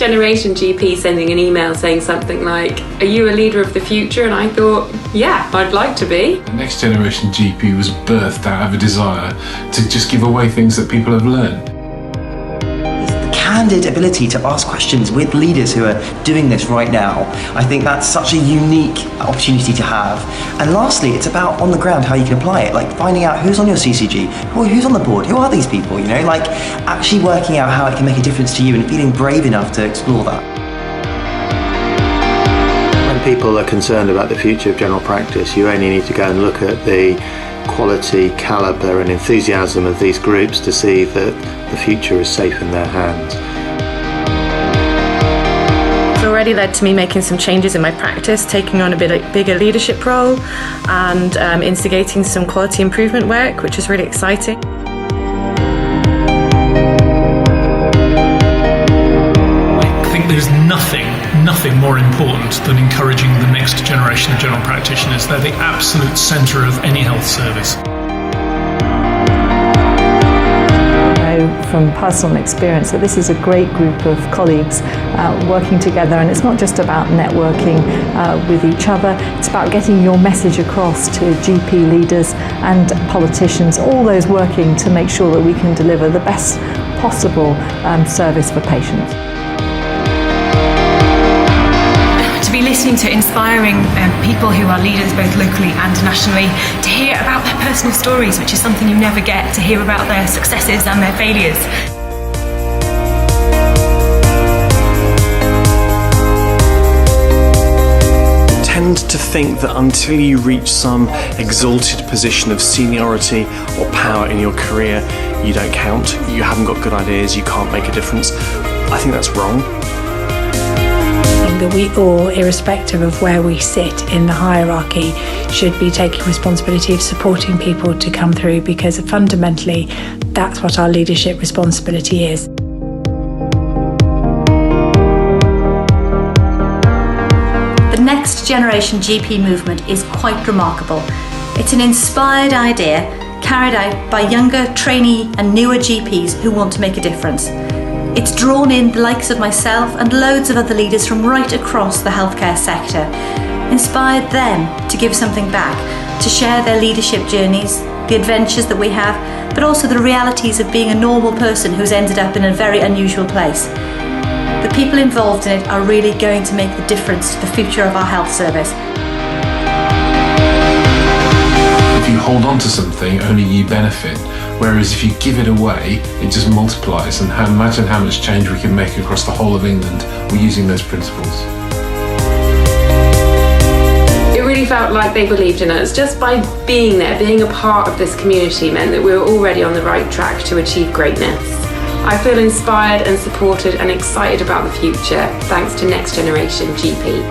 Generation GP sending an email saying something like, "Are you a leader of the future?" And I thought, yeah, I'd like to be. The Next Generation GP was birthed out of a desire to just give away things that people have learned. Candid ability to ask questions with leaders who are doing this right now. I think that's such a unique opportunity to have. And lastly, it's about on the ground how you can apply it, like finding out who's on your CCG, who's on the board, who are these people, like actually working out how it can make a difference to you and feeling brave enough to explore that. When people are concerned about the future of general practice, you only need to go and look at the quality, calibre and enthusiasm of these groups to see that the future is safe in their hands. It's already led to me making some changes in my practice, taking on a bigger leadership role and instigating some quality improvement work, which is really exciting. I think there's nothing more important than encouraging the next generation of general practitioners. They're the absolute centre of any health service. From personal experience that this is a great group of colleagues working together, and it's not just about networking with each other, it's about getting your message across to GP leaders and politicians, all those working to make sure that we can deliver the best possible service for patients. To be listening to inspiring people who are leaders both locally and nationally, to hear about their personal stories, which is something you never get, to hear about their successes and their failures. Tend to think that until you reach some exalted position of seniority or power in your career, you don't count, you haven't got good ideas, you can't make a difference. I think that's wrong. That we all, irrespective of where we sit in the hierarchy, should be taking responsibility of supporting people to come through, because fundamentally that's what our leadership responsibility is. The Next Generation GP movement is quite remarkable. It's an inspired idea carried out by younger, trainee and newer GPs who want to make a difference. It's drawn in the likes of myself and loads of other leaders from right across the healthcare sector, inspired them to give something back, to share their leadership journeys, the adventures that we have, but also the realities of being a normal person who's ended up in a very unusual place. The people involved in it are really going to make the difference to the future of our health service. If you hold on to something, only you benefit. Whereas if you give it away, it just multiplies. And imagine how much change we can make across the whole of England using those principles. It really felt like they believed in us. Just by being there, being a part of this community, meant that we were already on the right track to achieve greatness. I feel inspired and supported and excited about the future, thanks to Next Generation GP.